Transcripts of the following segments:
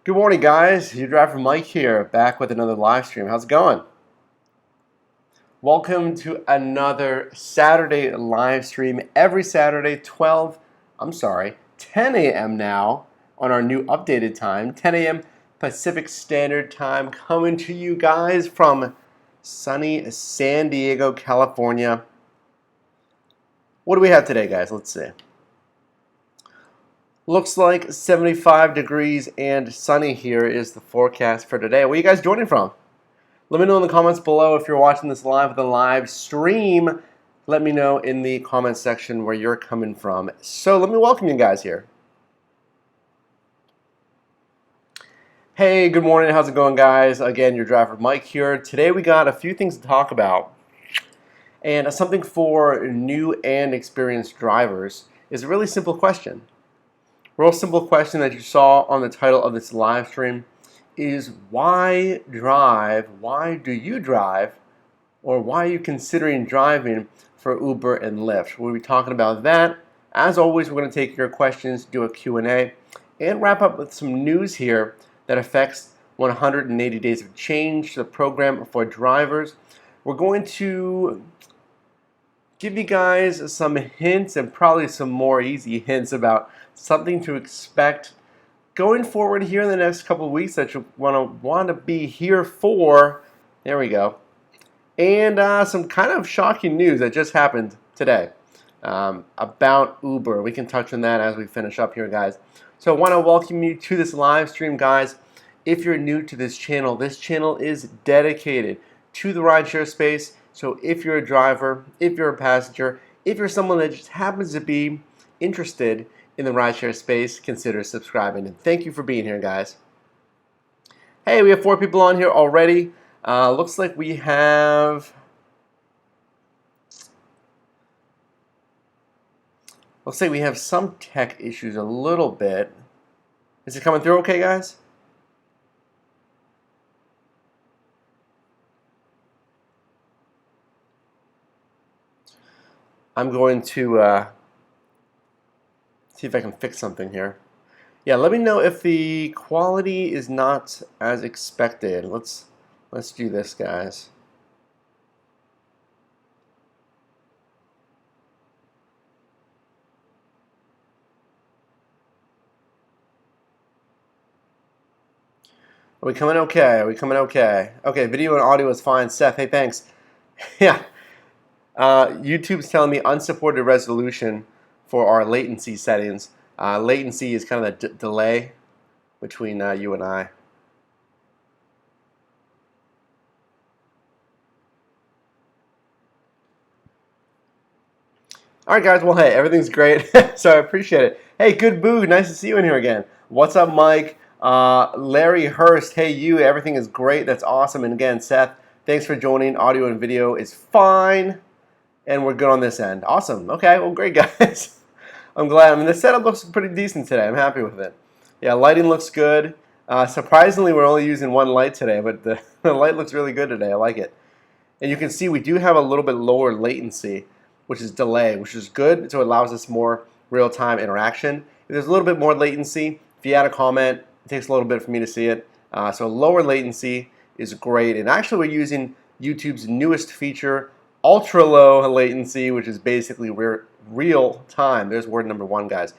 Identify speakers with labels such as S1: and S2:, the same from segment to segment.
S1: Good morning, guys. Your driver Mike here, back with another live stream. How's it going? Welcome to another Saturday live stream. Every Saturday, 10 a.m. now on our new updated time, 10 a.m. Pacific Standard Time, coming to you guys from sunny San Diego, California. What do we have today, guys? Let's see. Looks like 75 degrees and sunny here is the forecast for today. Where are you guys joining from? Let me know in the comments below if you're watching this live with a live stream. Let me know in the comments section where you're coming from. So let me welcome you guys here. Hey, good morning. How's it going, guys? Again, your driver Mike here. Today we got a few things to talk about. And something for new and experienced drivers is a really simple question. Real simple question that you saw on the title of this live stream is why drive, why do you drive, or why are you considering driving for Uber and Lyft? We'll be talking about that. As always, we're going to take your questions, do a Q&A, and wrap up with some news here that affects 180 Days of Change, the program for drivers. We're going to give you guys some hints and probably some more easy hints about something to expect going forward here in the next couple of weeks that you want to be here for. There we go. And some kind of shocking news that just happened today about Uber. We can touch on that as we finish up here, guys. So I want to welcome you to this live stream, guys. If you're new to this channel is dedicated to the rideshare space. So if you're a driver, if you're a passenger, if you're someone that just happens to be interested in the rideshare space, consider subscribing. And thank you for being here, guys. Hey, we have 4 people on here already. Looks like we have... Looks like we have some tech issues a little bit. Is it coming through okay, guys? I'm going to see if I can fix something here. Yeah, let me know if the quality is not as expected. Let's do this, guys. Are we coming okay? Are we coming okay? Okay, video and audio is fine. Seth, hey, thanks. Yeah. YouTube's telling me unsupported resolution for our latency settings. Latency is kind of the delay between you and I. All right, guys. Well, hey, everything's great, so I appreciate it. Hey, good boo. Nice to see you in here again. What's up, Mike? Larry Hurst. Hey, you. Everything is great. That's awesome. And again, Seth, thanks for joining. Audio and video is fine. And we're good on this end. Awesome. Okay, well, great, guys. I'm glad. I mean, the setup looks pretty decent today. I'm happy with it. Yeah, lighting looks good. Surprisingly, we're only using one light today, but the light looks really good today. I like it. And you can see we do have a little bit lower latency, which is delay, which is good. So it allows us more real-time interaction. If there's a little bit more latency, if you add a comment, it takes a little bit for me to see it. So lower latency is great. And actually, we're using YouTube's newest feature, ultra low latency, which is basically real time. There's word number 1, guys.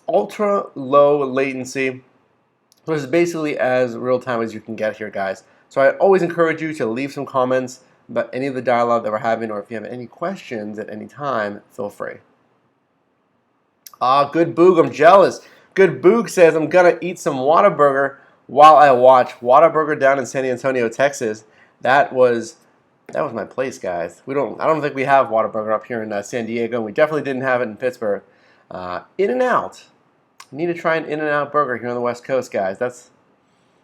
S1: Ultra low latency, which is basically as real time as you can get here, guys. So I always encourage you to leave some comments about any of the dialogue that we're having, or if you have any questions at any time, feel free. Good Boog, I'm jealous. Good Boog says, I'm gonna eat some Whataburger while I watch. Whataburger down in San Antonio, Texas. That was my place, guys. I don't think we have Whataburger up here in San Diego, and we definitely didn't have it in Pittsburgh. In-N-Out. You need to try an In-N-Out burger here on the West Coast, guys. That's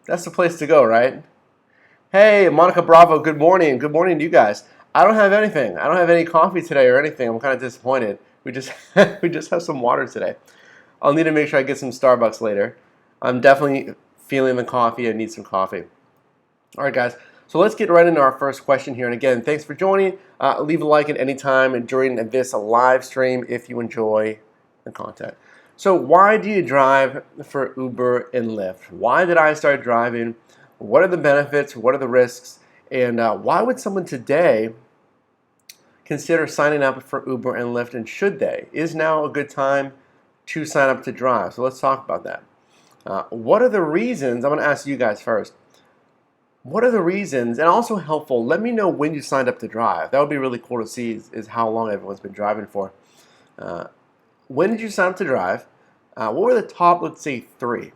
S1: the place to go, right? Hey, Monica Bravo, good morning. Good morning to you guys. I don't have anything. I don't have any coffee today or anything. I'm kind of disappointed. We just have some water today. I'll need to make sure I get some Starbucks later. I'm definitely feeling the coffee. I need some coffee. All right, guys. So let's get right into our first question here. And again, thanks for joining. Leave a like at any time during this live stream if you enjoy the content. So why do you drive for Uber and Lyft? Why did I start driving? What are the benefits? What are the risks? And why would someone today consider signing up for Uber and Lyft, and should they? Is now a good time to sign up to drive? So let's talk about that. What are the reasons? I'm going to ask you guys first. What are the reasons, and also helpful, let me know when you signed up to drive. That would be really cool to see is how long everyone's been driving for. Uh, when did you sign up to drive? What were the top, let's say, three?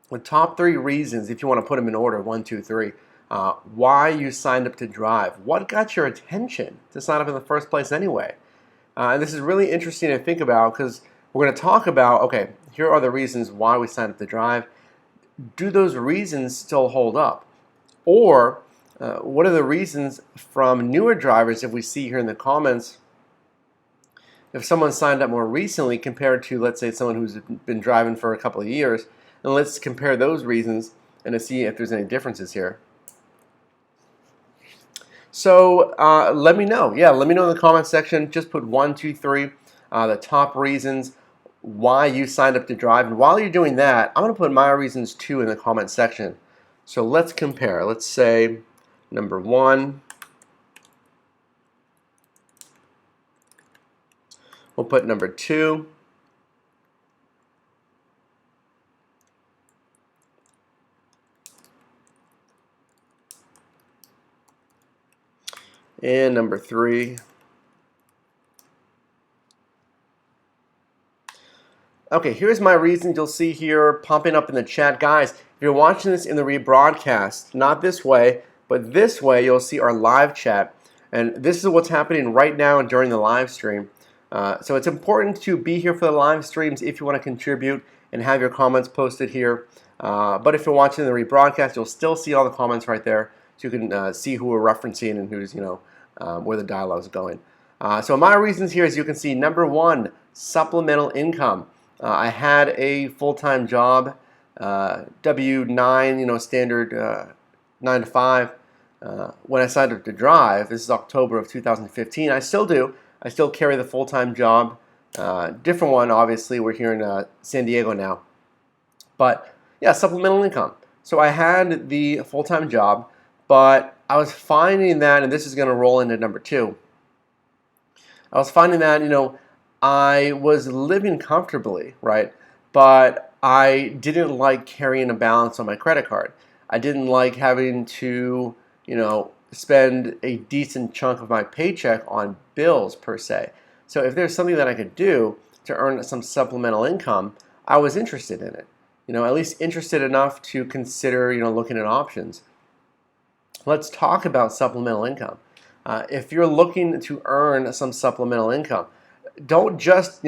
S1: The top three reasons, if you want to put them in order, one, two, three, why you signed up to drive. What got your attention to sign up in the first place anyway? And this is really interesting to think about because we're going to talk about, okay, here are the reasons why we signed up to drive. Do those reasons still hold up? Or what are the reasons from newer drivers, if we see here in the comments, if someone signed up more recently compared to, let's say, someone who's been driving for a couple of years, and let's compare those reasons and to see if there's any differences here. So let me know. Yeah, let me know in the comment section. Just put 1, 2, 3, the top reasons why you signed up to drive. And while you're doing that, I'm going to put my reasons too in the comment section. So let's compare. Let's say number 1. We'll put number 2. And number 3. Okay, here's my reasons. You'll see here pumping up in the chat. Guys, if you're watching this in the rebroadcast, not this way, but this way, you'll see our live chat. And this is what's happening right now during the live stream. So it's important to be here for the live streams if you want to contribute and have your comments posted here. But if you're watching the rebroadcast, you'll still see all the comments right there, so you can see who we're referencing and who's, where the dialogue is going. So my reasons here, as you can see, number 1, supplemental income. I had a full-time job, W-9, standard 9 to 5. When I signed up to drive, this is October of 2015. I still do. I still carry the full-time job. Different one, obviously. We're here in San Diego now. But yeah, supplemental income. So I had the full-time job, but I was finding that, and this is going to roll into number 2. I was finding that, I was living comfortably, right? But I didn't like carrying a balance on my credit card. I didn't like having to, spend a decent chunk of my paycheck on bills per se. So if there's something that I could do to earn some supplemental income, I was interested in it. At least interested enough to consider, looking at options. Let's talk about supplemental income. If you're looking to earn some supplemental income, don't just,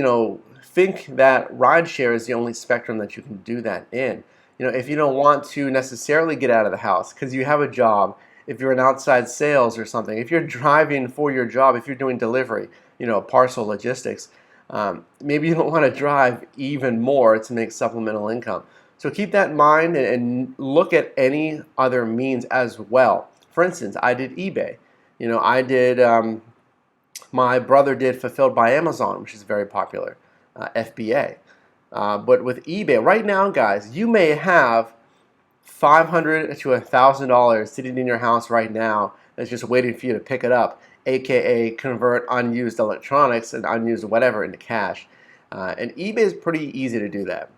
S1: think that rideshare is the only spectrum that you can do that in. If you don't want to necessarily get out of the house because you have a job, if you're in outside sales or something, if you're driving for your job, if you're doing delivery, parcel logistics, maybe you don't want to drive even more to make supplemental income. So keep that in mind and look at any other means as well. For instance, I did eBay. My brother did Fulfilled by Amazon, which is very popular, FBA. But with eBay, right now, guys, you may have $500 to $1,000 sitting in your house right now that's just waiting for you to pick it up, aka convert unused electronics and unused whatever into cash. And eBay is pretty easy to do that.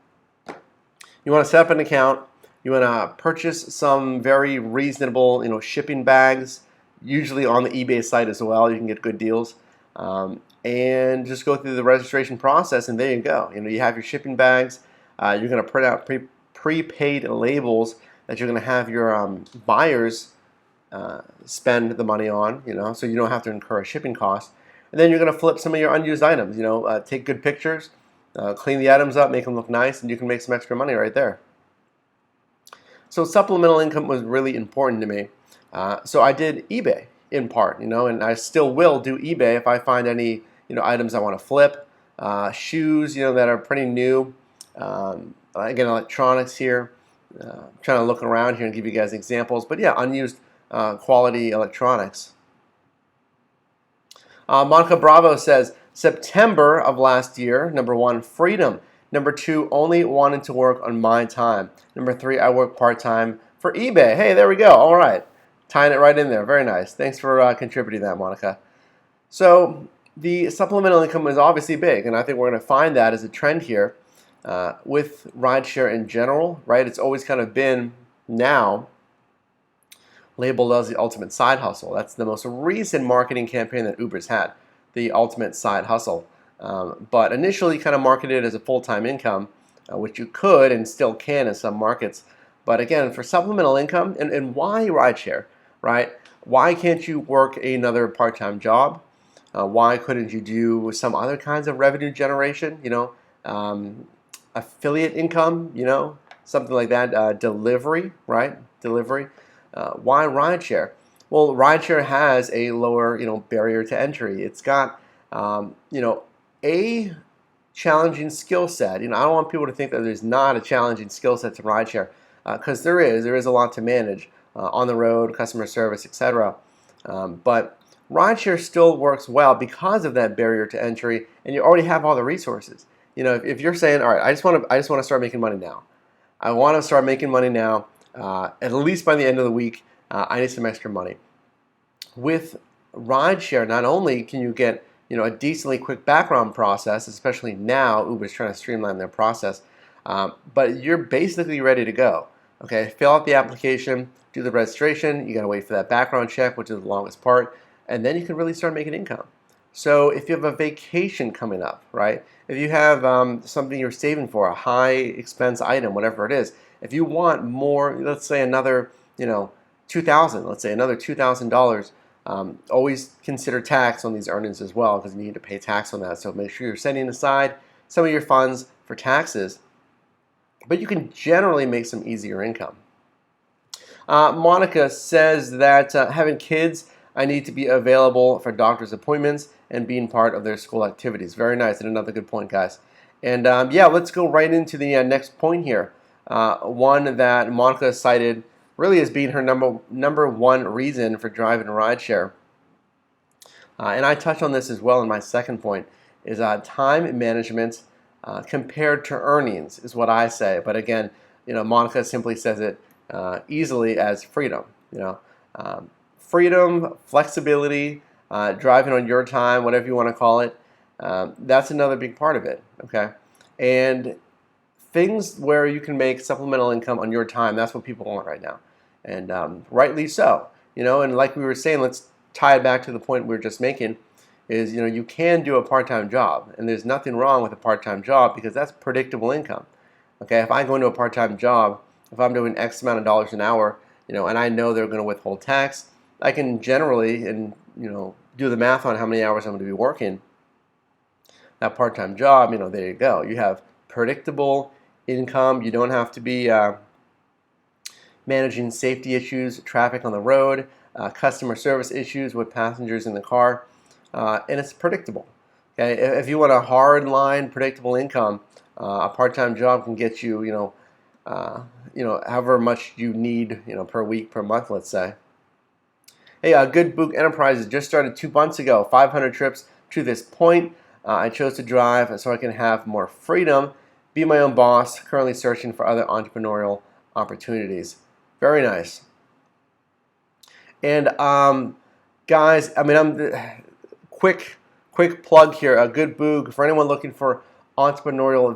S1: You want to set up an account. You want to purchase some very reasonable, shipping bags, usually on the eBay site as well. You can get good deals. And just go through the registration process, and there you go. You have your shipping bags. You're going to print out prepaid labels that you're going to have your buyers spend the money on, so you don't have to incur a shipping cost. And then you're going to flip some of your unused items, take good pictures, clean the items up, make them look nice, and you can make some extra money right there. So supplemental income was really important to me. So I did eBay in part, and I still will do eBay if I find any, items I want to flip, shoes, that are pretty new. Again, electronics here. Trying to look around here and give you guys examples, but yeah, unused quality electronics. Monica Bravo says, September of last year, number 1, freedom. Number 2, only wanted to work on my time. Number 3, I work part-time for eBay. Hey, there we go. All right. Tying it right in there. Very nice. Thanks for contributing that, Monica. So the supplemental income is obviously big, and I think we're going to find that as a trend here with rideshare in general, right? It's always kind of been now labeled as the ultimate side hustle. That's the most recent marketing campaign that Uber's had, the ultimate side hustle. But initially kind of marketed as a full-time income, which you could and still can in some markets. But again, for supplemental income, and why rideshare, right? Why can't you work another part-time job? Why couldn't you do some other kinds of revenue generation? Affiliate income, something like that. Delivery, right? Delivery. Why rideshare? Well, rideshare has a lower, barrier to entry. It's got, a challenging skill set. I don't want people to think that there's not a challenging skill set to rideshare, because there is. There is a lot to manage on the road, customer service, etc. But rideshare still works well because of that barrier to entry, and you already have all the resources. If you're saying, all right, I just want to start making money now. I want to start making money now. At least by the end of the week, I need some extra money. With rideshare, not only can you get a decently quick background process, especially now Uber's trying to streamline their process, but you're basically ready to go. Okay, fill out the application, do the registration. You got to wait for that background check, which is the longest part, and then you can really start making income. So if you have a vacation coming up, right? If you have something you're saving for, a high expense item, whatever it is, if you want more, let's say another, $2,000, always consider tax on these earnings as well, because you need to pay tax on that. So make sure you're setting aside some of your funds for taxes, but you can generally make some easier income. Monica says that having kids, I need to be available for doctor's appointments and being part of their school activities. Very nice, and another good point, guys. And let's go right into the next point here. One that Monica cited really as being her number one reason for driving a rideshare. And I touched on this as well in my second point, is time management compared to earnings is what I say. But again, Monica simply says it easily as freedom. Freedom, flexibility, driving on your time, whatever you want to call it. That's another big part of it. Okay, and things where you can make supplemental income on your time. That's what people want right now, and rightly so. And like we were saying, let's tie it back to the point we were just making. Is you can do a part-time job, and there's nothing wrong with a part-time job because that's predictable income. Okay, if I go into a part-time job, if I'm doing X amount of dollars an hour, and I know they're going to withhold tax, I can generally do the math on how many hours I'm going to be working. That part-time job, there you go. You have predictable income. You don't have to be managing safety issues, traffic on the road, customer service issues with passengers in the car, and it's predictable. Okay, if you want a hard line, predictable income, a part-time job can get you, however much you need, per week, per month, let's say. Hey, Good Book Enterprises just started 2 months ago, 500 trips to this point. I chose to drive so I can have more freedom, be my own boss, currently searching for other entrepreneurial opportunities. Very nice. And guys, I'm quick plug here, a Good Book for anyone looking for entrepreneurial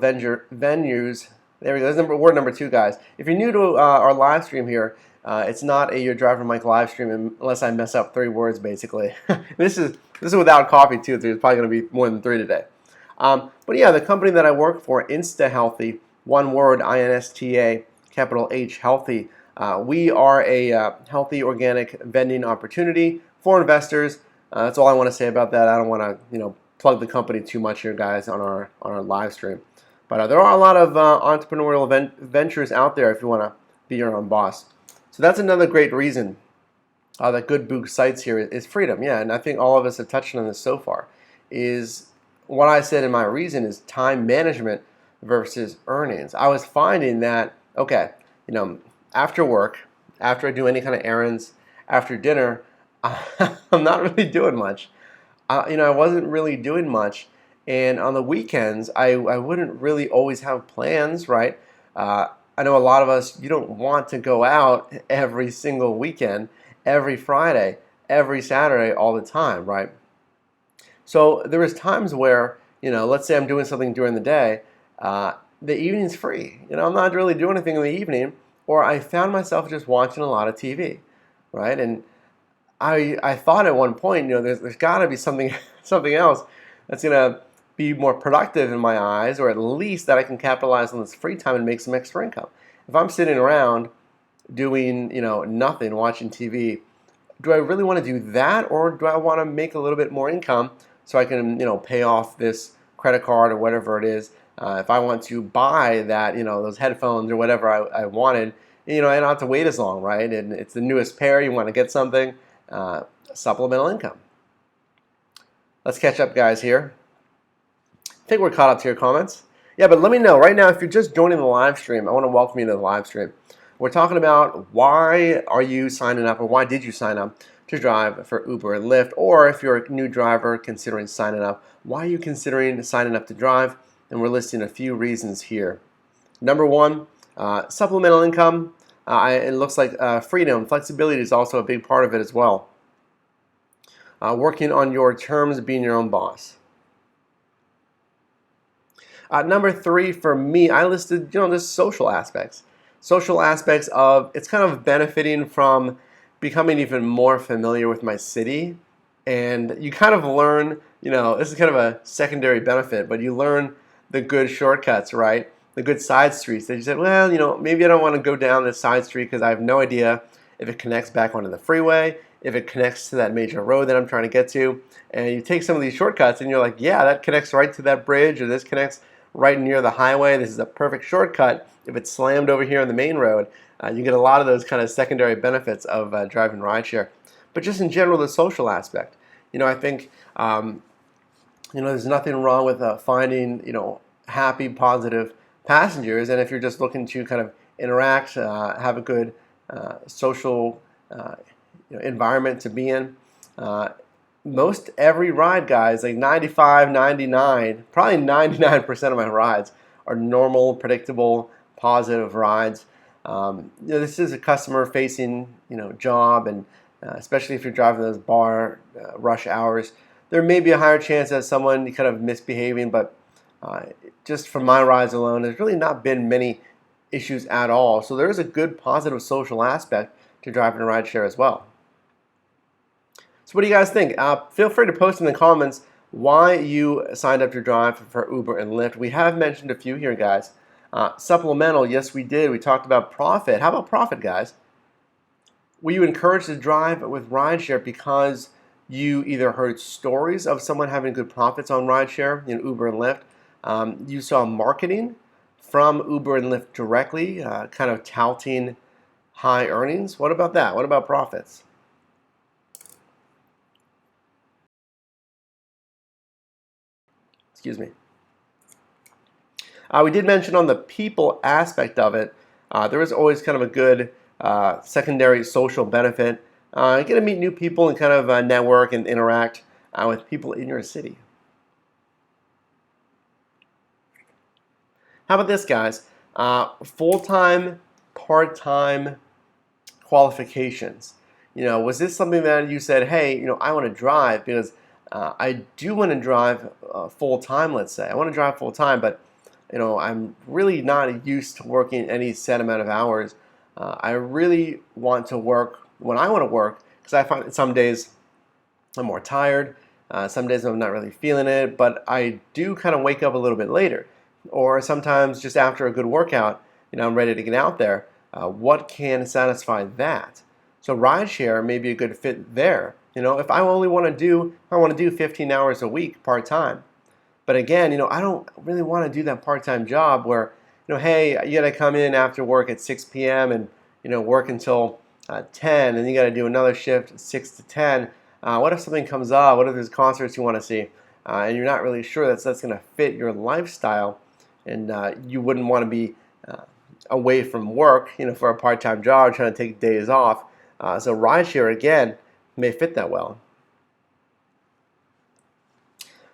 S1: venues. There we go. That's word number 2, guys. If you're new to our live stream here, it's not a Your Driver Mike live stream unless I mess up 3 words, basically. This is without coffee, too. There's probably going to be more than 3 today. But yeah, the company that I work for, Insta Healthy, one word, INSTA, capital H, Healthy. We are a healthy organic vending opportunity for investors. That's all I want to say about that. I don't want to, plug the company too much here, guys, on our live stream. But there are a lot of entrepreneurial ventures out there if you want to be your own boss. So that's another great reason that Good Book cites here is freedom. Yeah, and I think all of us have touched on this so far. Is what I said in my reason is time management versus earnings. I was finding that, okay, after work, after I do any kind of errands, after dinner, I'm not really doing much. I wasn't really doing much. And on the weekends, I wouldn't really always have plans, right? Uh, I know a lot of us, you don't want to go out every single weekend, every Friday, every Saturday, all the time, right? So there was times where, let's say I'm doing something during the day, uh, the evening's free. I'm not really doing anything in the evening, or I found myself just watching a lot of TV, right? And I thought at one point, there's got to be something something else that's gonna be more productive in my eyes, or at least that I can capitalize on this free time and make some extra income. If I'm sitting around doing, nothing, watching TV, do I really want to do that, or do I want to make a little bit more income so I can, pay off this credit card or whatever it is? If I want to buy that, those headphones or whatever I wanted, I don't have to wait as long, right? And it's the newest pair. You want to get something, uh, supplemental income. Let's catch up, guys, here. I think we're caught up to your comments. Yeah, but let me know right now if you're just joining the live stream. I want to welcome you to the live stream. We're talking about why are you signing up, or why did you sign up to drive for Uber and Lyft, or if you're a new driver considering signing up, why are you considering signing up to drive? And we're listing a few reasons here. Number one, supplemental income. It looks like freedom, flexibility is also a big part of it as well. Working on your terms, being your own boss. Number three, for me, I listed, just social aspects. Social aspects of, it's kind of benefiting from becoming even more familiar with my city. And you kind of learn, this is kind of a secondary benefit, but you learn the good shortcuts, right? The good side streets that you said, well, maybe I don't want to go down this side street because I have no idea if it connects back onto the freeway, if it connects to that major road that I'm trying to get to. And you take some of these shortcuts and you're like, yeah, that connects right to that bridge, or this connects right near the highway. This is a perfect shortcut. If it's slammed over here on the main road, you get a lot of those kind of secondary benefits of driving rideshare. But just in general, the social aspect. I think, there's nothing wrong with finding, happy, positive passengers. And if you're just looking to kind of interact, have a good social environment to be in, most every ride, guys, like 95, 99, probably 99% of my rides are normal, predictable, positive rides. This is a customer-facing, job, and especially if you're driving those bar rush hours, there may be a higher chance that someone kind of misbehaving, but just from my rides alone, there's really not been many issues at all. So there is a good positive social aspect to driving a rideshare as well. So what do you guys think? Feel free to post in the comments why you signed up to drive for Uber and Lyft. We have mentioned a few here, guys. Supplemental, yes, we did. We talked about profit. How about profit, guys? Were you encouraged to drive with rideshare because you either heard stories of someone having good profits on rideshare, Uber and Lyft? You saw marketing from Uber and Lyft directly, kind of touting high earnings. What about that? What about profits? Excuse me. We did mention on the people aspect of it, there is always kind of a good secondary social benefit. You get to meet new people and kind of network and interact with people in your city. How about this, guys? Full-time, part-time qualifications. Was this something that you said, hey, I want to drive because I do want to drive full-time, let's say. I want to drive full-time, but I'm really not used to working any set amount of hours. I really want to work when I want to work, because I find that some days I'm more tired, some days I'm not really feeling it, but I do kind of wake up a little bit later. Or sometimes just after a good workout, I'm ready to get out there. What can satisfy that? So rideshare may be a good fit there. If I want to do 15 hours a week part-time. But again, I don't really want to do that part-time job where, hey, you got to come in after work at 6 p.m. and, work until 10, and you got to do another shift 6 to 10. What if something comes up? What if there's concerts you want to see? And you're not really sure that's going to fit your lifestyle, and you wouldn't want to be away from work, for a part-time job, trying to take days off. So rideshare, again, may fit that well.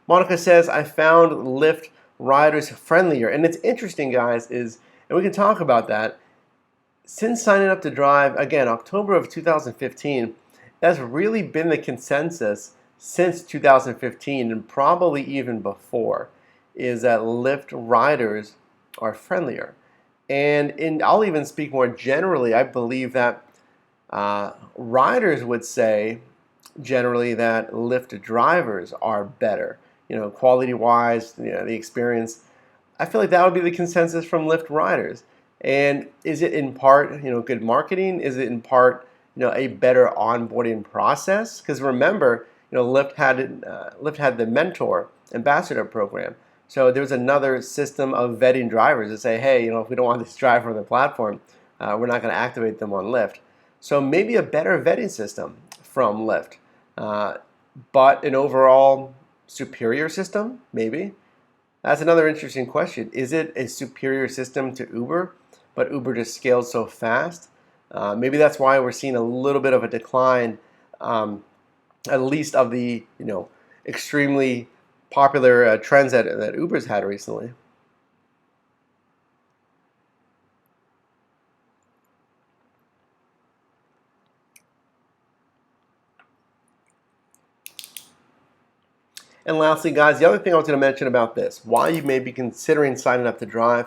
S1: Monica says, I found Lyft riders friendlier. And it's interesting, guys, and we can talk about that. Since signing up to drive, again, October of 2015, that's really been the consensus since 2015 and probably even before, is that Lyft riders are friendlier. And I'll even speak more generally. I believe that riders would say generally that Lyft drivers are better, quality-wise, the experience. I feel like that would be the consensus from Lyft riders. And is it in part, good marketing? Is it in part, a better onboarding process? Because remember, Lyft had the mentor ambassador program. So there's another system of vetting drivers to say, hey, if we don't want this driver on the platform, we're not going to activate them on Lyft. So maybe a better vetting system from Lyft, but an overall superior system, maybe. That's another interesting question. Is it a superior system to Uber, but Uber just scaled so fast? Maybe that's why we're seeing a little bit of a decline, at least of the extremely popular trends that Uber's had recently. And lastly, guys, the other thing I was going to mention about this, why you may be considering signing up to drive,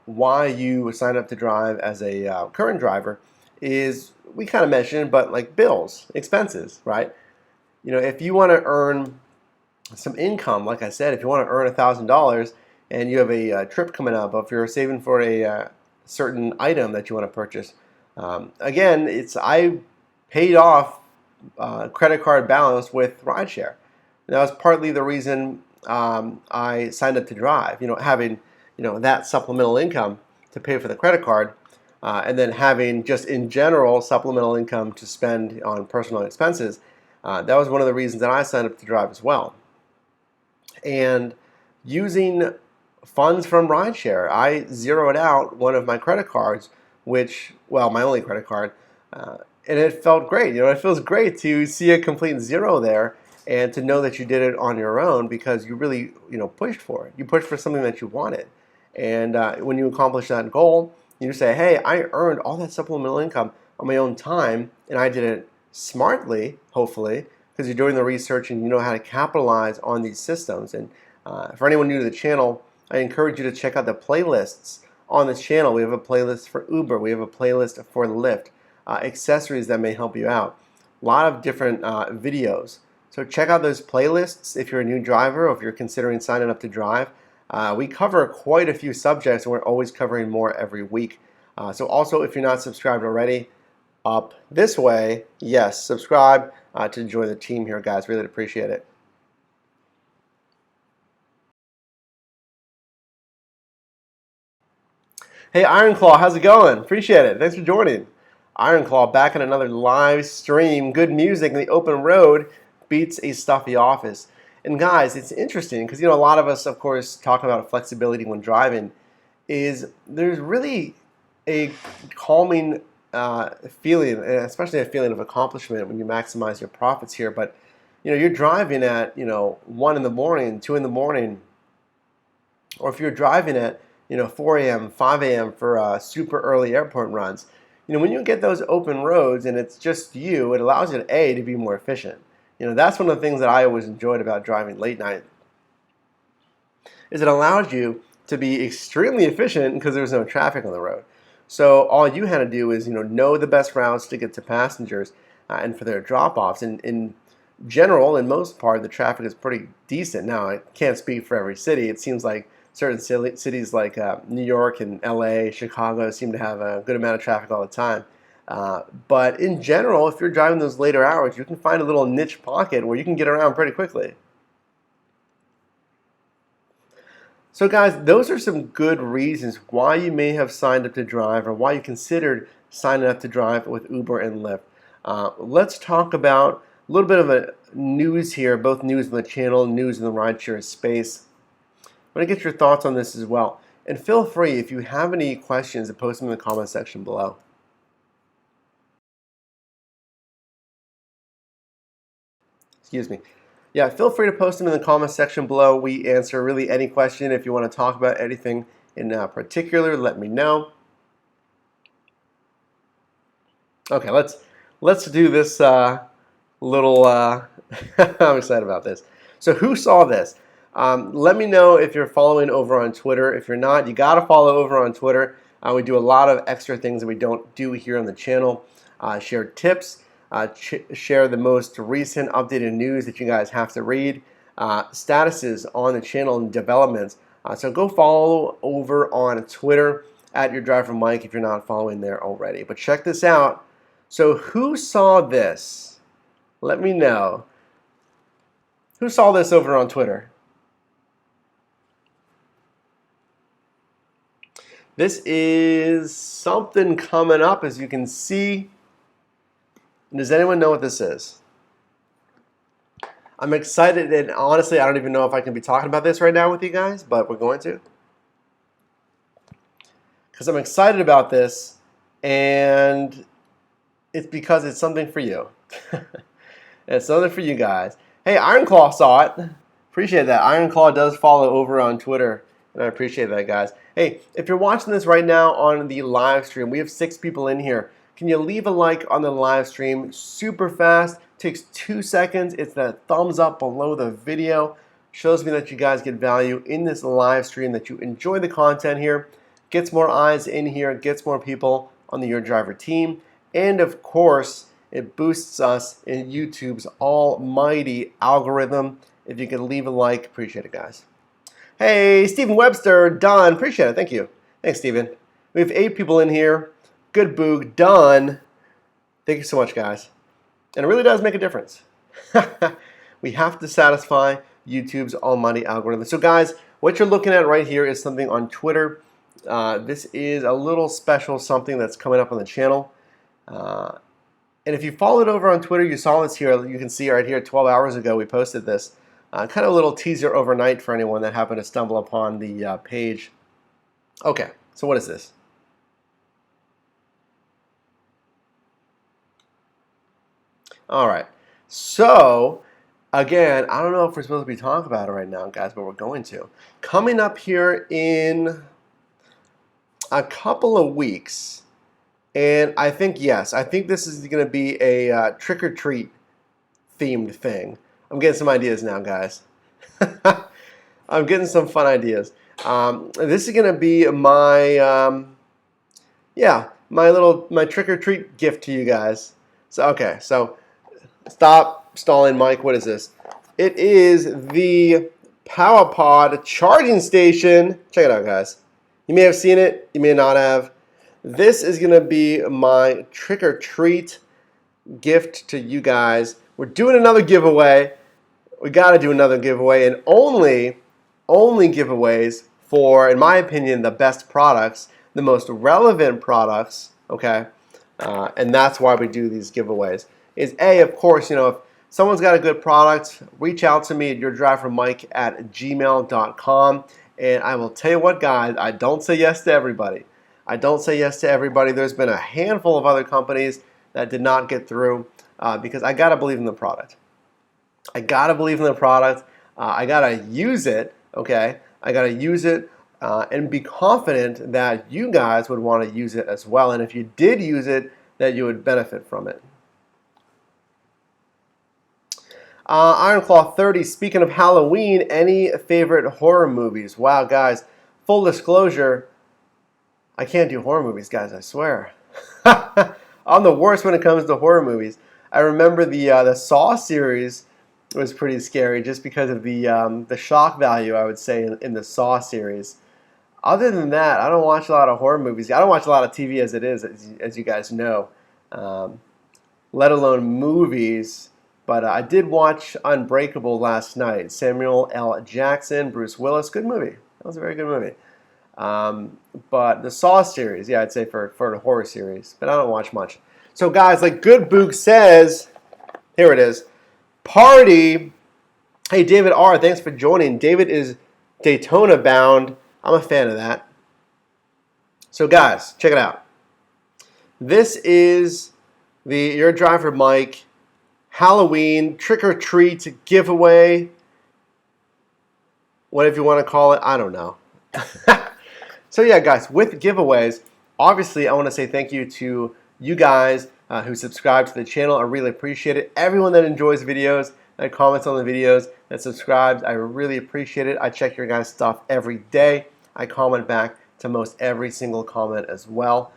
S1: why you sign up to drive as a current driver is, we kind of mentioned, but like bills, expenses, right? If you want to earn some income, like I said, if you want to earn $1,000 and you have a trip coming up, if you're saving for a certain item that you want to purchase, again, I paid off credit card balance with Rideshare. And that was partly the reason I signed up to drive. Having that supplemental income to pay for the credit card, and then having just in general supplemental income to spend on personal expenses. That was one of the reasons that I signed up to drive as well. And using funds from Rideshare, I zeroed out one of my credit cards, my only credit card, and it felt great. It feels great to see a complete zero there and to know that you did it on your own because you really, pushed for it. You pushed for something that you wanted. And when you accomplish that goal, you say, hey, I earned all that supplemental income on my own time, and I did it smartly, hopefully, because you're doing the research and you know how to capitalize on these systems. And for anyone new to the channel, I encourage you to check out the playlists on this channel. We have a playlist for Uber. We have a playlist for Lyft, accessories that may help you out. A lot of different videos. So check out those playlists if you're a new driver or if you're considering signing up to drive. We cover quite a few subjects, and we're always covering more every week. So also, if you're not subscribed already, up this way, yes, subscribe to join the team here, guys. Really appreciate it. Hey, Ironclaw, how's it going? Appreciate it. Thanks for joining. Ironclaw back in another live stream. Good music in the open road beats a stuffy office. And guys, it's interesting because a lot of us, of course, talk about flexibility when driving. There's really a calming feeling, especially a feeling of accomplishment when you maximize your profits here. But you're driving at 1 in the morning, 2 in the morning, or if you're driving at 4 a.m., 5 a.m. for super early airport runs. When you get those open roads and it's just you, it allows you to be more efficient. That's one of the things that I always enjoyed about driving late night, is it allows you to be extremely efficient because there's no traffic on the road. So all you had to do is know the best routes to get to passengers and for their drop-offs. And in general, in most part, the traffic is pretty decent. Now, I can't speak for every city. It seems like certain cities like New York and LA, Chicago seem to have a good amount of traffic all the time. But in general, if you're driving those later hours, you can find a little niche pocket where you can get around pretty quickly. So guys, those are some good reasons why you may have signed up to drive or why you considered signing up to drive with Uber and Lyft. Let's talk about a little bit of a news here, both news on the channel, news in the rideshare space. I want to get your thoughts on this as well. And feel free, if you have any questions, to post them in the comment section below. Excuse me. Yeah, feel free to post them in the comments section below. We answer really any question. If you want to talk about anything in particular, let me know. Okay, let's do this little. I'm excited about this. So who saw this? Let me know if you're following over on Twitter. If you're not, you got to follow over on Twitter. We do a lot of extra things that we don't do here on the channel. Share tips, share the most recent updated news that you guys have to read, statuses on the channel and developments. So go follow over on Twitter at Your Driver Mike if you're not following there already. But check this out. So who saw this? Let me know. Who saw this over on Twitter? This is something coming up, as you can see. Does anyone know what this is? I'm excited, and honestly, I don't even know if I can be talking about this right now with you guys, but we're going to. Because I'm excited about this, and it's because it's something for you. It's something for you guys. Hey, Ironclaw saw it. Appreciate that. Ironclaw does follow over on Twitter, and I appreciate that, guys. Hey, if you're watching this right now on the live stream, we have 6 people in here. Can you leave a like on the live stream? Super fast. Takes 2 seconds. It's that thumbs up below the video. Shows me that you guys get value in this live stream, that you enjoy the content here. Gets more eyes in here. Gets more people on the Your Driver team. And of course, it boosts us in YouTube's almighty algorithm. If you can leave a like, appreciate it, guys. Hey, Stephen Webster, done. Appreciate it. Thank you. Thanks, Stephen. We have 8 people in here. Good boog, done. Thank you so much, guys. And it really does make a difference. We have to satisfy YouTube's almighty algorithm. So, guys, what you're looking at right here is something on Twitter. This is a little special something that's coming up on the channel. And if you followed over on Twitter, you saw this here. You can see right here, 12 hours ago, we posted this. Kind of a little teaser overnight for anyone that happened to stumble upon the page. Okay, so what is this? All right, so again, I don't know if we're supposed to be talking about it right now, guys, but we're going to. Coming up here in a couple of weeks, and I think, yes, I think this is going to be a trick-or-treat themed thing. I'm getting some ideas now, guys. I'm getting some fun ideas. This is going to be my, my trick-or-treat gift to you guys. So, okay, so stop stalling, Mike. What is this? It is the PowerPod charging station. Check it out, guys. You may have seen it. You may not have. This is going to be my trick-or-treat gift to you guys. We're doing another giveaway. We got to do another giveaway, and only giveaways for, in my opinion, the best products, the most relevant products, okay? And that's why we do these giveaways. Is A, of course, if someone's got a good product, reach out to me at yourdrivermike@gmail.com, and I will tell you what, guys, I don't say yes to everybody. There's been a handful of other companies that did not get through because I got to believe in the product. I got to use it, okay? I got to use it and be confident that you guys would want to use it as well. And if you did use it, that you would benefit from it. Ironclaw 30, speaking of Halloween, any favorite horror movies? Wow, guys, full disclosure, I can't do horror movies, guys, I swear. I'm the worst when it comes to horror movies. I remember the Saw series was pretty scary just because of the shock value, I would say, in the Saw series. Other than that, I don't watch a lot of horror movies. I don't watch a lot of TV as it is, as you guys know, let alone movies. But I did watch Unbreakable last night. Samuel L. Jackson, Bruce Willis, good movie. That was a very good movie. But the Saw series, yeah, I'd say for the horror series. But I don't watch much. So guys, like Good Boog says, here it is. Party. Hey, David R., thanks for joining. David is Daytona bound. I'm a fan of that. So guys, check it out. This is the Your Driver Mike Halloween trick or treat giveaway, whatever you want to call it. I don't know. So yeah, guys, with giveaways, obviously I want to say thank you to you guys who subscribe to the channel. I really appreciate it. Everyone that enjoys videos, that comments on the videos, that subscribes, I really appreciate it. I check your guys' stuff every day. I comment back to most every single comment as well.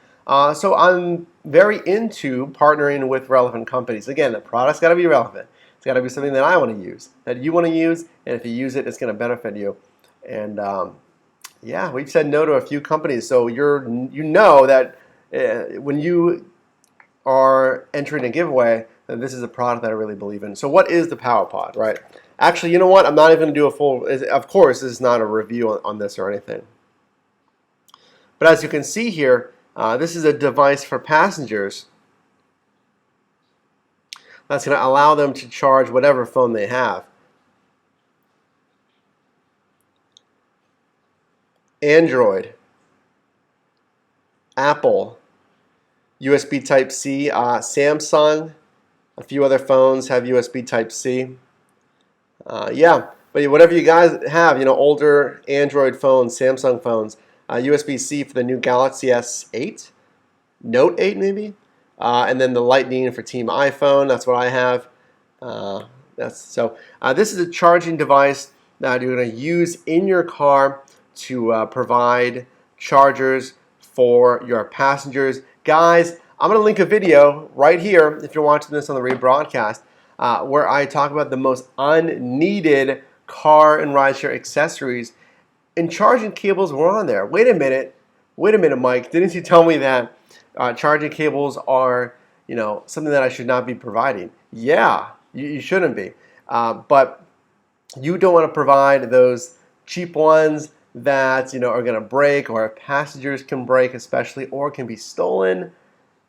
S1: So I'm very into partnering with relevant companies. Again, the product's got to be relevant. It's got to be something that I want to use, that you want to use, and if you use it, it's going to benefit you. And yeah, we've said no to a few companies, so you know that when you are entering a giveaway, then this is a product that I really believe in. So what is the PowerPod, right? Actually, you know what? I'm not even going to do a full, of course, this is not a review on this or anything. But as you can see here, this is a device for passengers that's going to allow them to charge whatever phone they have. Android, Apple, USB Type-C, Samsung, a few other phones have USB Type-C. Yeah, but whatever you guys have, you know, older Android phones, Samsung phones, USB-C for the new Galaxy S8, Note 8 maybe, and then the Lightning for Team iPhone. That's what I have. This is a charging device that you're going to use in your car to provide chargers for your passengers. Guys, I'm going to link a video right here if you're watching this on the rebroadcast where I talk about the most unneeded car and rideshare accessories, and charging cables were on there. Wait a minute, Mike, didn't you tell me that charging cables are, you know, something that I should not be providing? Yeah, you shouldn't be, but you don't want to provide those cheap ones that, you know, are going to break, or passengers can break especially, or can be stolen.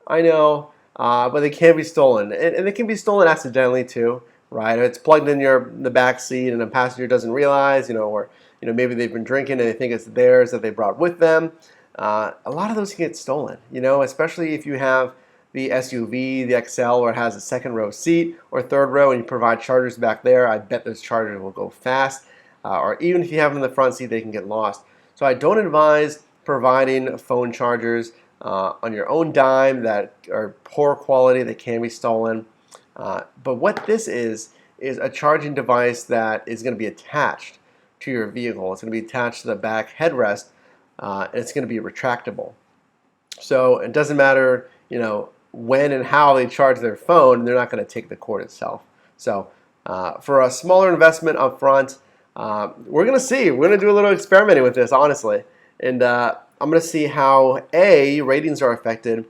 S1: I know, but they can be stolen, and they can be stolen accidentally too, right? If it's plugged in the back seat and a passenger doesn't realize, you know, or you know, maybe they've been drinking and they think it's theirs that they brought with them. A lot of those can get stolen, you know, especially if you have the SUV, the XL, or it has a second row seat or third row, and you provide chargers back there. I bet those chargers will go fast. Or even if you have them in the front seat, they can get lost. So I don't advise providing phone chargers on your own dime that are poor quality, that can be stolen. But what this is a charging device that is going to be attached to your vehicle. It's going to be attached to the back headrest, and it's going to be retractable. So it doesn't matter, you know, when and how they charge their phone, they're not going to take the cord itself. So for a smaller investment up front, we're going to see. We're going to do a little experimenting with this, honestly. And I'm going to see how, ratings are affected,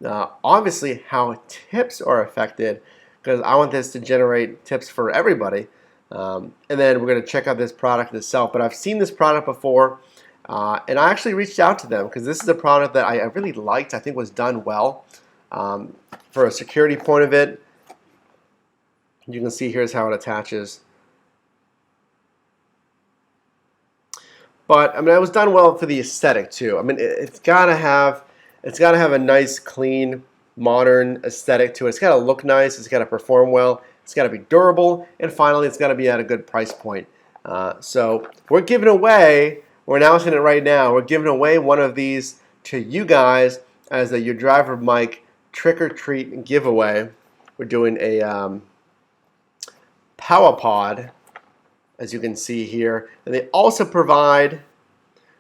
S1: obviously how tips are affected, because I want this to generate tips for everybody. And then we're going to check out this product itself. But I've seen this product before, and I actually reached out to them because this is a product that I really liked. I think was done well for a security point of it. You can see here's how it attaches. But I mean, it was done well for the aesthetic too. I mean, it's gotta have a nice, clean, modern aesthetic to it. It's gotta look nice. It's gotta perform well. It's gotta be durable, and finally, it's gotta be at a good price point. So we're giving away. We're announcing it right now. We're giving away one of these to you guys as a Your Driver Mike trick or treat giveaway. We're doing a PowerPod, as you can see here, and they also provide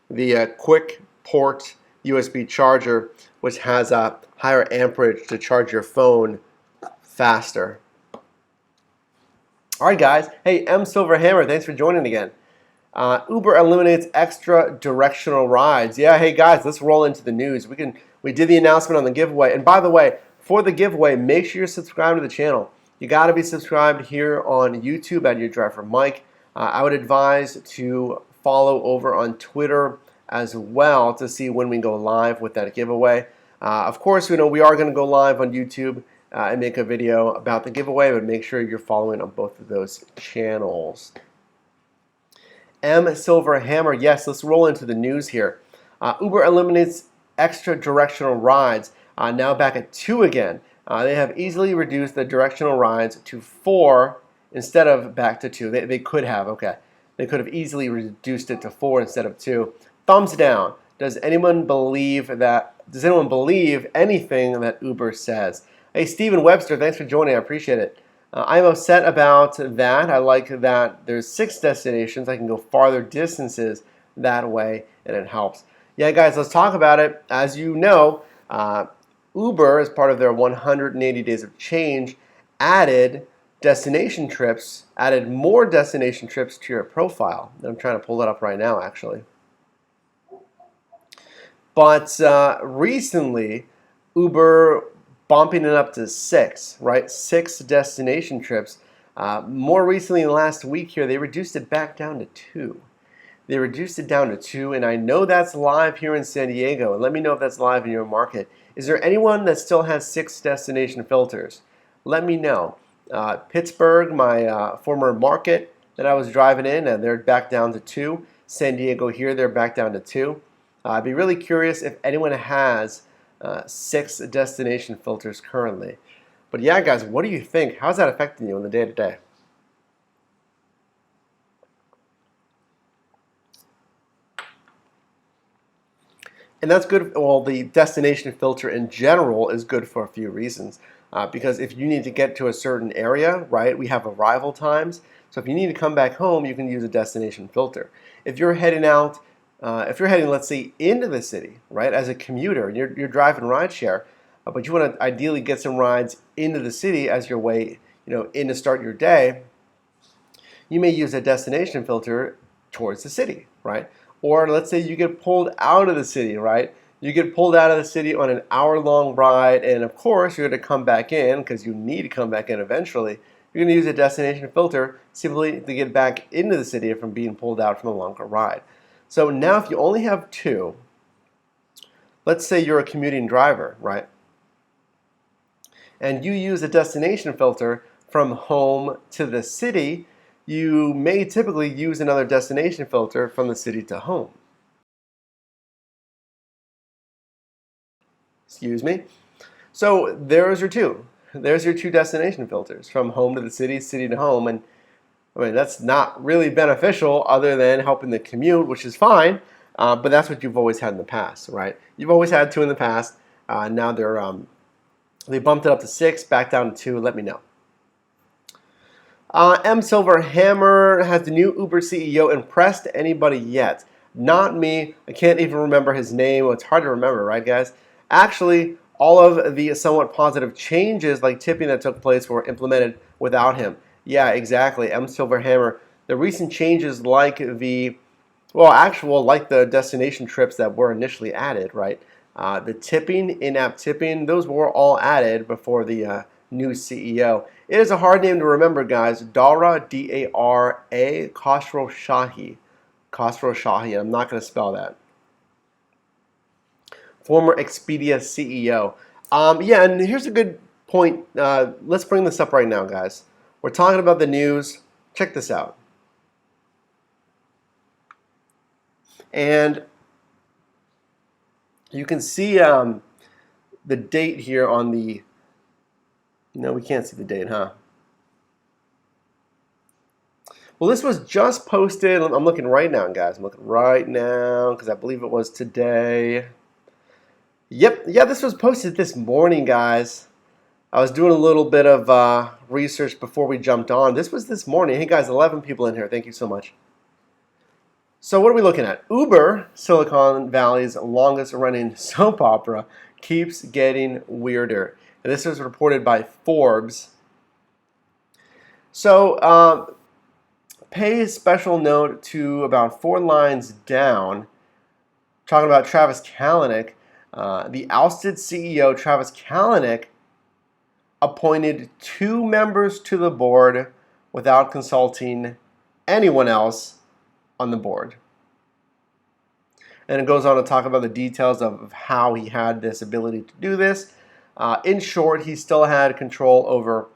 S1: the quick port USB charger, which has a higher amperage to charge your phone faster. All right, guys. Hey, M Silverhammer, thanks for joining again. Uber eliminates extra directional rides. Yeah, hey guys, let's roll into the news. We did the announcement on the giveaway, and by the way, for the giveaway, make sure you're subscribed to the channel. You got to be subscribed here on YouTube at Your Driver Mike. I would advise to follow over on Twitter as well to see when we go live with that giveaway. Of course, you know, we are going to go live on YouTube and make a video about the giveaway, but make sure you're following on both of those channels. M Silverhammer, yes, let's roll into the news here. Uber eliminates extra directional rides, now back at 2 again. They have easily reduced the directional rides to 4 instead of back to 2. They could have, okay. They could have easily reduced it to 4 instead of 2. Thumbs down. Does anyone believe anything that Uber says? Hey, Stephen Webster, thanks for joining. I appreciate it. I'm upset about that. I like that there's 6 destinations. I can go farther distances that way, and it helps. Yeah, guys, let's talk about it. As you know, Uber, as part of their 180 days of change, added more destination trips to your profile. I'm trying to pull that up right now, actually. But recently, Uber bumping it up to 6, right? 6 destination trips. More recently, last week here, they reduced it back down to 2. They reduced it down to 2, and I know that's live here in San Diego. And let me know if that's live in your market. Is there anyone that still has 6 destination filters? Let me know. Pittsburgh, my former market that I was driving in, and they're back down to 2. San Diego here, they're back down to 2. I'd be really curious if anyone has 6 destination filters currently. But yeah, guys, what do you think? How's that affecting you in the day-to-day? And that's good. Well, the destination filter in general is good for a few reasons. Because if you need to get to a certain area, right, we have arrival times. So if you need to come back home, you can use a destination filter. If you're heading out, let's say, into the city, right, as a commuter, and you're driving rideshare, but you want to ideally get some rides into the city as your way, in to start your day, you may use a destination filter towards the city, right? Or let's say you get pulled out of the city, right? You get pulled out of the city on an hour-long ride, and of course, you're going to come back in because you need to come back in eventually. You're going to use a destination filter simply to get back into the city from being pulled out from a longer ride. So now if you only have 2, let's say you're a commuting driver, right? And you use a destination filter from home to the city, you may typically use another destination filter from the city to home. Excuse me. So there's your 2. There's your 2 destination filters, from home to the city, city to home. And I mean, that's not really beneficial other than helping the commute, which is fine. But that's what you've always had in the past, right? You've always had 2 in the past. Now they bumped it up to 6, back down to 2. Let me know. M. Silverhammer, has the new Uber CEO impressed anybody yet? Not me. I can't even remember his name. Well, it's hard to remember, right, guys? Actually, all of the somewhat positive changes, like tipping, that took place were implemented without him. Yeah, exactly. M. Silverhammer. The recent changes, like the destination trips that were initially added, right? The tipping, in-app tipping, those were all added before the new CEO. It is a hard name to remember, guys. Dara, D-A-R-A, Khosrowshahi. Khosrowshahi. I'm not going to spell that. Former Expedia CEO. Yeah, and here's a good point. Let's bring this up right now, guys. We're talking about the news. Check this out. And you can see the date here on the... No, we can't see the date, huh? Well, this was just posted. I'm looking right now, guys. I'm looking right now because I believe it was today. Yep, yeah, this was posted this morning, guys. I was doing a little bit of research before we jumped on. This was this morning. Hey, guys, 11 people in here. Thank you so much. So what are we looking at? Uber, Silicon Valley's longest-running soap opera, keeps getting weirder. And this was reported by Forbes. So pay special note to about 4 lines down, talking about Travis Kalanick. The ousted CEO, Travis Kalanick, appointed 2 members to the board without consulting anyone else on the board. And it goes on to talk about the details of how he had this ability to do this. In short, he still had control over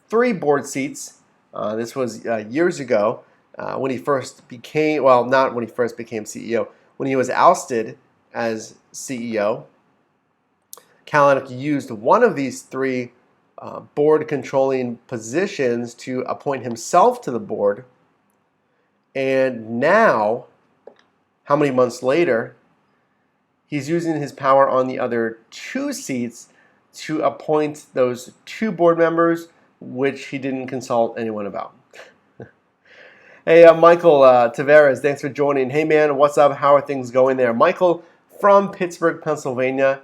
S1: 3 board seats. This was years ago when he first became, well, not when he first became CEO, when he was ousted as CEO. Kalanick used one of these three board controlling positions to appoint himself to the board. And now, how many months later, he's using his power on the other two seats to appoint those two board members, which he didn't consult anyone about. Hey, Michael Tavares, thanks for joining. Hey, man, what's up? How are things going there? Michael from Pittsburgh, Pennsylvania.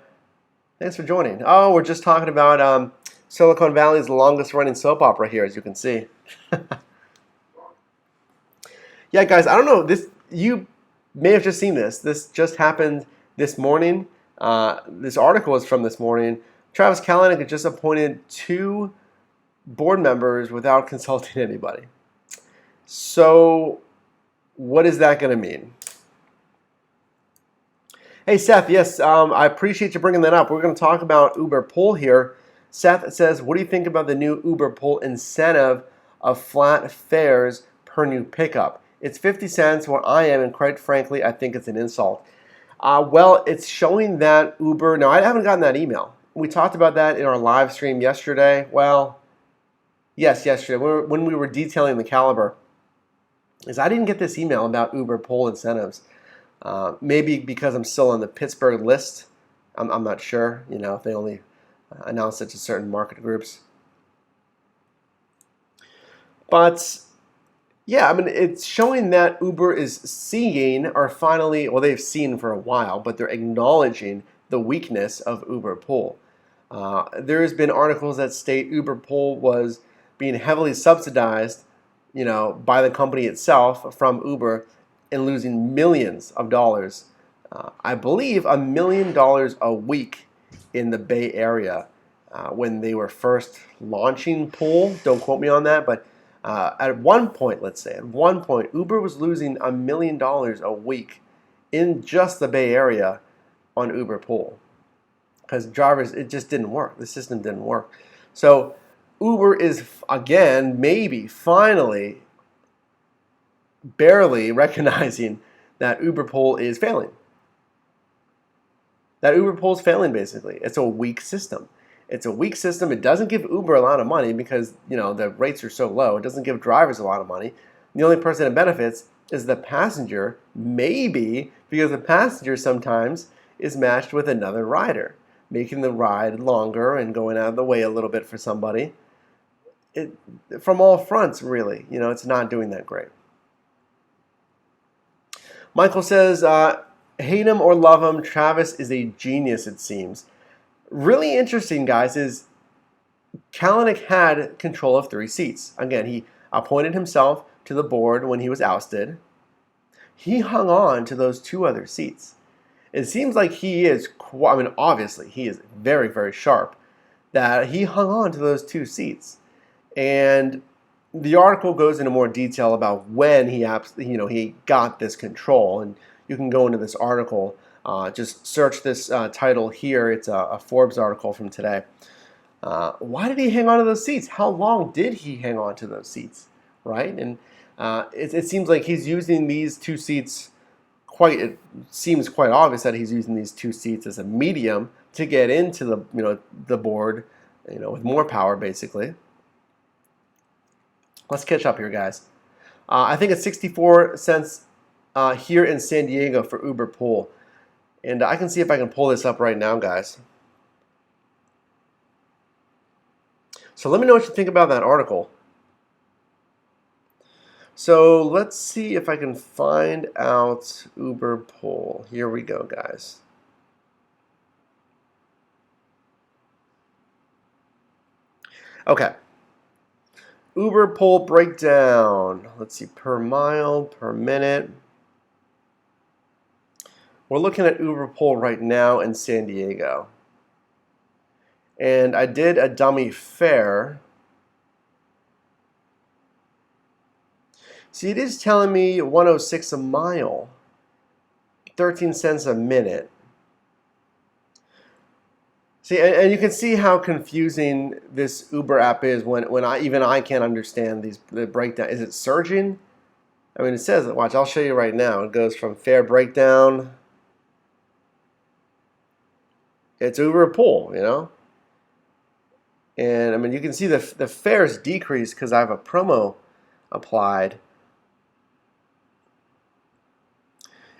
S1: Thanks for joining. Oh, we're just talking about Silicon Valley's longest-running soap opera here, as you can see. Yeah, guys, I don't know. You may have just seen this. This just happened this morning. This article is from this morning. Travis Kalanick had just appointed two board members without consulting anybody. So what is that going to mean? Hey, Seth, yes, I appreciate you bringing that up. We're going to talk about Uber Pool here. Seth says, what do you think about the new Uber Pool incentive of flat fares per new pickup? It's 50 cents where I am, and quite frankly, I think it's an insult. Well, it's showing that Uber, now I haven't gotten that email. We talked about that in our live stream yesterday. Well, yes, yesterday, when we were detailing the Caliber, is I didn't get this email about Uber Pool incentives. Maybe because I'm still on the Pittsburgh list. I'm not sure, if they only announce it to certain market groups. But yeah, I mean, it's showing that Uber is seeing, or finally, well, they've seen for a while, but they're acknowledging the weakness of Uber Pool. There has been articles that state Uber Pool was being heavily subsidized, by the company itself from Uber, and losing millions of dollars. I believe $1 million a week in the Bay Area when they were first launching Pool. Don't quote me on that, but at one point, Uber was losing $1 million a week in just the Bay Area on Uber Pool because drivers, it just didn't work. The system didn't work. So Uber is, again, maybe finally barely recognizing that Uber Pool is failing. That Uber Pool is failing, basically. It's a weak system. It's a weak system. It doesn't give Uber a lot of money because, the rates are so low. It doesn't give drivers a lot of money. The only person that benefits is the passenger, maybe because the passenger sometimes is matched with another rider, making the ride longer and going out of the way a little bit for somebody. From all fronts, really, it's not doing that great. Michael says, hate him or love him, Travis is a genius, it seems. Really interesting, guys, is Kalanick had control of 3 seats. Again, he appointed himself to the board when he was ousted. He hung on to those 2 other seats. It seems like he is, obviously, he is very, very sharp, that he hung on to those 2 seats. And the article goes into more detail about when he got this control, and you can go into this article. Just search this title here. It's a Forbes article from today. Why did he hang on to those seats? How long did he hang on to those seats? Right, and it seems like he's using these 2 seats. It seems quite obvious that he's using these 2 seats as a medium to get into the board, with more power, basically. Let's catch up here, guys. I think it's 64 cents here in San Diego for Uber Pool. And I can see if I can pull this up right now, guys. So let me know what you think about that article. So let's see if I can find out Uber Pool. Here we go, guys. Okay. Uber Pool breakdown. Let's see, per mile, per minute. We're looking at Uber Pool right now in San Diego. And I did a dummy fare. See, it is telling me 106 a mile, 13 cents a minute. See, and you can see how confusing this Uber app is when I can't understand the breakdown. Is it surging? I mean, it says, watch, I'll show you right now. It goes from fare breakdown. It's Uber or Pool, you know. And I mean, you can see the fares decrease because I have a promo applied.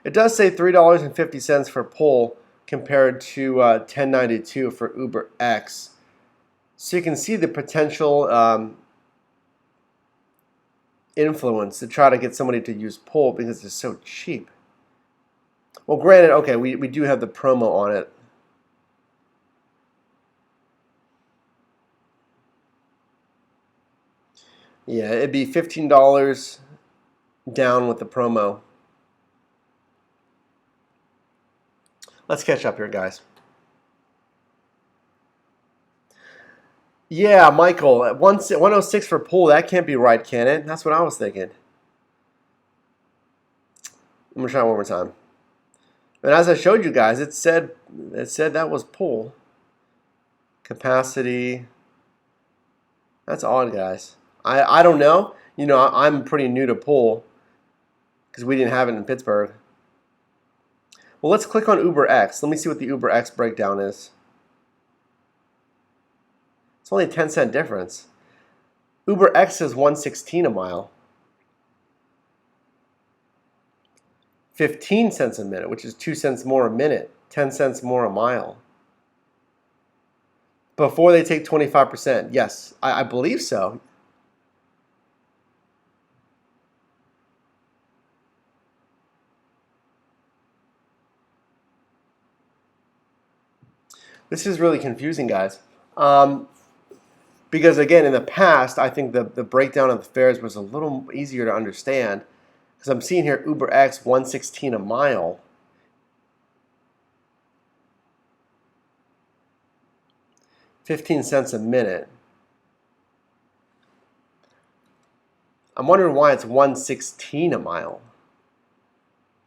S1: It does say $3.50 for Pool compared to $10.92 for Uber X. So you can see the potential influence to try to get somebody to use Pool because it's so cheap. Well, granted, okay, we do have the promo on it. Yeah, it'd be $15 down with the promo. Let's catch up here, guys. Yeah, Michael, at 106 for Pool, that can't be right, can it? That's what I was thinking. I'm gonna try one more time. And as I showed you guys, it said that was Pool capacity. That's odd, guys. I don't know. You know, I'm pretty new to Pool because we didn't have it in Pittsburgh. Well, let's click on Uber X. Let me see what the Uber X breakdown is. It's only a 10-cent difference. Uber X is 116 a mile. 15 cents a minute, which is 2 cents more a minute, 10 cents more a mile. Before they take 25%. Yes, I believe so. This is really confusing, guys. Because again, in the past, I think the breakdown of the fares was a little easier to understand. Because I'm seeing here Uber X 116 a mile. $0.15 a minute. I'm wondering why it's 116 a mile.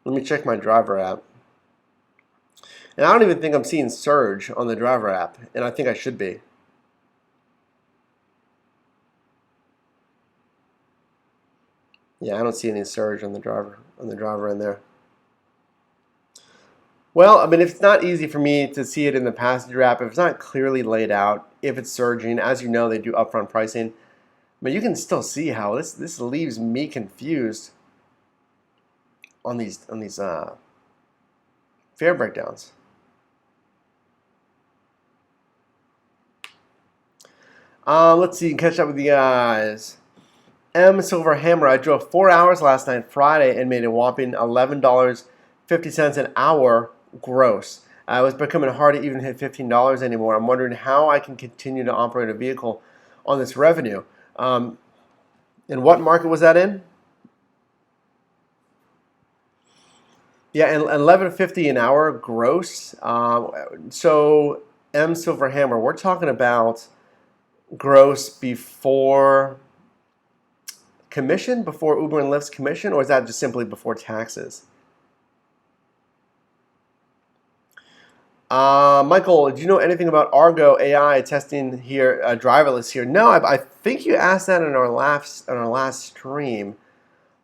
S1: Let me check my driver app. And I don't even think I'm seeing surge on the driver app, and I think I should be. Yeah, I don't see any surge on the driver in there. Well, I mean, if it's not easy for me to see it in the passenger app, if it's not clearly laid out, if it's surging, as you know, they do upfront pricing. But you can still see how this leaves me confused on these fare breakdowns. Let's see, catch up with you guys. M Silverhammer, I drove 4 hours last night, Friday, and made a whopping $11.50 an hour gross. It was becoming hard to even hit $15 anymore. I'm wondering how I can continue to operate a vehicle on this revenue. And what market was that in? Yeah, and $11.50 an hour gross. So M Silverhammer, we're talking about gross before commission, before Uber and Lyft's commission, or is that just simply before taxes? Michael, do you know anything about Argo AI testing here, driverless here? No, I think you asked that in our last stream.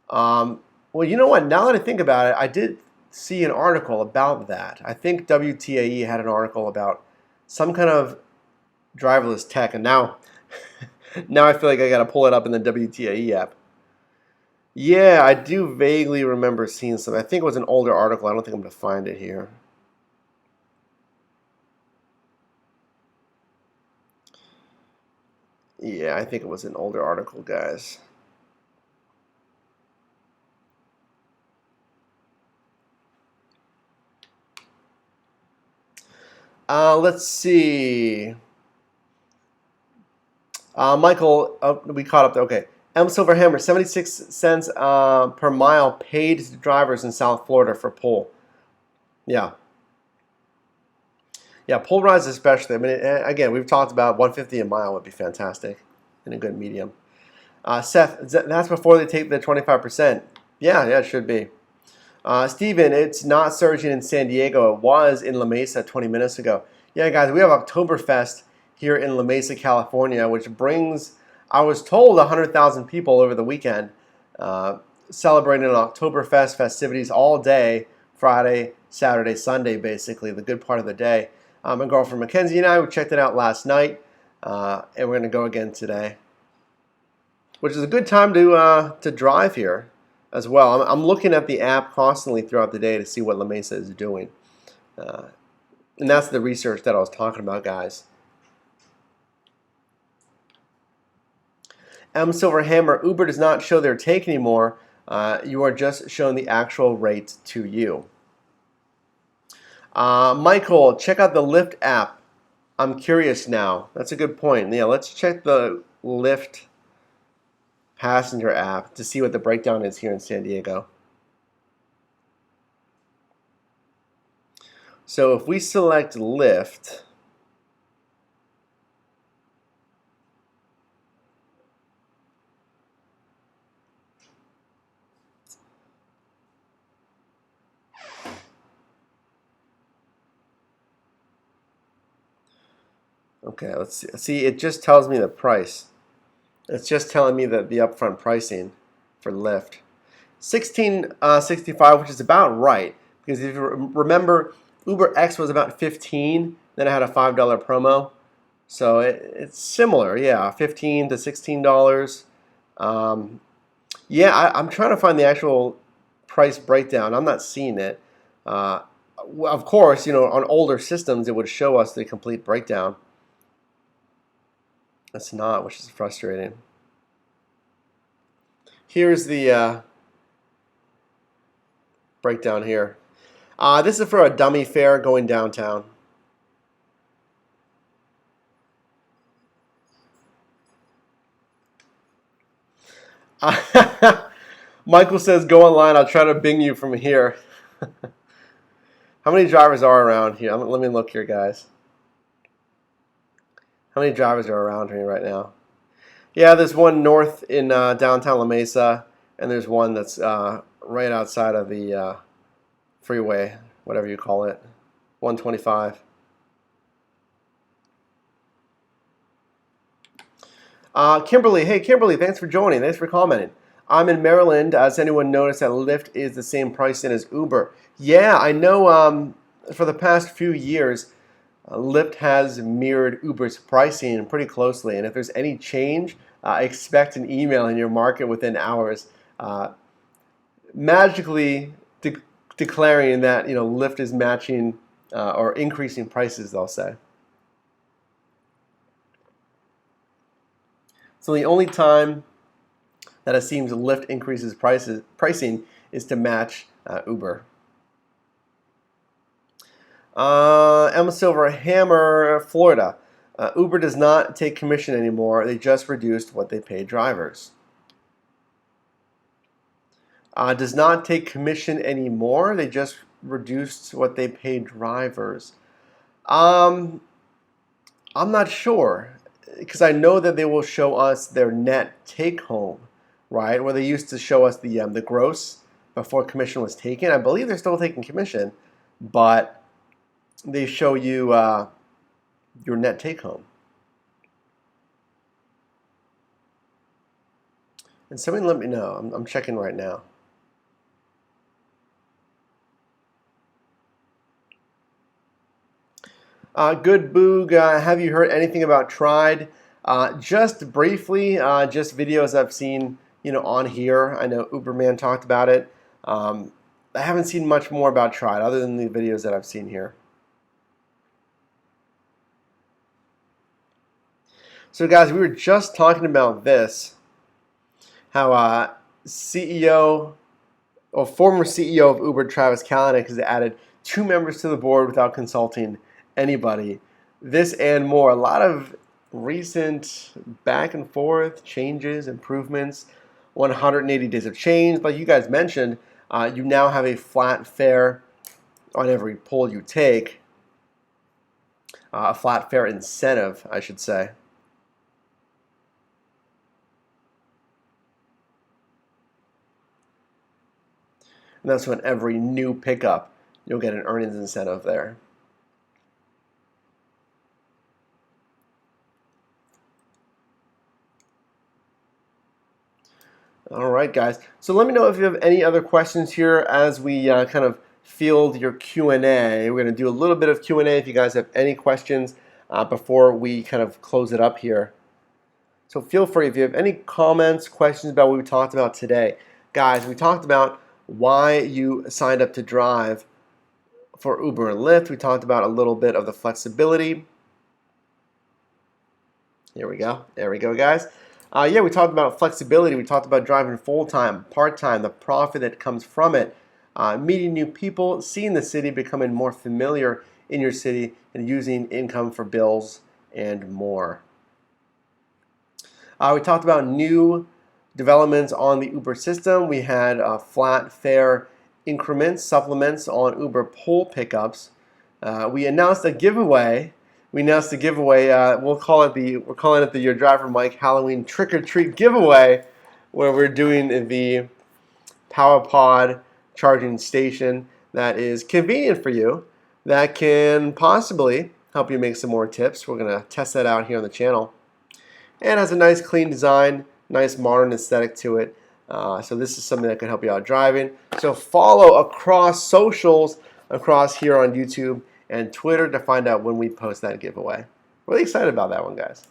S1: Well, you know what? Now that I think about it, I did see an article about that. I think WTAE had an article about some kind of driverless tech, and now now I feel like I got to pull it up in the WTAE app. Yeah, I do vaguely remember seeing something. I think it was an older article. I don't think I'm going to find it here. Yeah, I think it was an older article, guys. Let's see. Michael, we caught up. Okay. M Silverhammer, 76 cents per mile paid to drivers in South Florida for Pool. Yeah. Yeah, Pool rides especially. I mean, again, we've talked about 150 a mile would be fantastic in a good medium. Seth, that's before they take the 25%. Yeah, it should be. Steven, it's not surging in San Diego. It was in La Mesa 20 minutes ago. Yeah, guys, we have Oktoberfest here in La Mesa, California, which brings, I was told, 100,000 people over the weekend celebrating Oktoberfest festivities all day, Friday, Saturday, Sunday, basically, the good part of the day. My girlfriend Mackenzie and I, we checked it out last night, and we're going to go again today, which is a good time to drive here as well. I'm looking at the app constantly throughout the day to see what La Mesa is doing. And that's the research that I was talking about, guys. M. Silverhammer, Uber does not show their take anymore. You are just showing the actual rate to you. Michael, check out the Lyft app. I'm curious now. That's a good point. Yeah, let's check the Lyft passenger app to see what the breakdown is here in San Diego. So if we select Lyft, okay, let's see. See, it just tells me the price. It's just telling me the upfront pricing for Lyft. 1665, which is about right. Because if you remember, Uber X was about 15, then it had a $5 promo. So it's similar, yeah, $15 to $16. Yeah, I'm trying to find the actual price breakdown. I'm not seeing it. Of course, on older systems, it would show us the complete breakdown. It's not, which is frustrating. Here's the breakdown here. This is for a dummy fare going downtown. Michael says, go online. I'll try to bing you from here. How many drivers are around here? Let me look here, guys. How many drivers are around here right now? Yeah, there's one north in downtown La Mesa, and there's one that's right outside of the freeway, whatever you call it, 125. Kimberly, hey Kimberly, thanks for joining. Thanks for commenting. I'm in Maryland. Has anyone noticed that Lyft is the same pricing as Uber? Yeah, I know. For the past few years, Lyft has mirrored Uber's pricing pretty closely, and if there's any change, expect an email in your market within hours, magically declaring that Lyft is matching or increasing prices. They'll say. So the only time that it seems Lyft increases pricing is to match Uber. Emma Silver, Hammer, Florida. Uber does not take commission anymore. They just reduced what they pay drivers. Does not take commission anymore. They just reduced what they pay drivers. I'm not sure, because I know that they will show us their net take home, right? Where they used to show us the gross before commission was taken. I believe they're still taking commission, but they show you your net take home. And somebody let me know. I'm checking right now. Good Boog, have you heard anything about Tried? Just briefly, just videos I've seen, on here. I know Uberman talked about it. I haven't seen much more about Tried other than the videos that I've seen here. So guys, we were just talking about this, how CEO or former CEO of Uber, Travis Kalanick, has added 2 members to the board without consulting anybody. This and more. A lot of recent back and forth changes, improvements, 180 days of change. Like you guys mentioned, you now have a flat fare on every pull you take, a flat fare incentive, I should say. And that's when every new pickup, you'll get an earnings incentive there. All right, guys. So let me know if you have any other questions here as we kind of field your Q&A. We're going to do a little bit of Q&A if you guys have any questions before we kind of close it up here. So feel free if you have any comments, questions about what we talked about today. Guys, we talked about why you signed up to drive for Uber and Lyft. We talked about a little bit of the flexibility. Here we go. There we go, guys. Yeah, we talked about flexibility. We talked about driving full-time, part-time, the profit that comes from it, meeting new people, seeing the city, becoming more familiar in your city, and using income for bills and more. We talked about new developments on the Uber system. We had flat fare increments, supplements on Uber pool pickups. We announced a giveaway. We're calling it the Your Driver Mike Halloween Trick or Treat giveaway, where we're doing the PowerPod charging station that is convenient for you, that can possibly help you make some more tips. We're gonna test that out here on the channel. And has a nice clean design, nice modern aesthetic to it. So this is something that can help you out driving. So follow across socials, across here on YouTube and Twitter to find out when we post that giveaway. Really excited about that one, guys.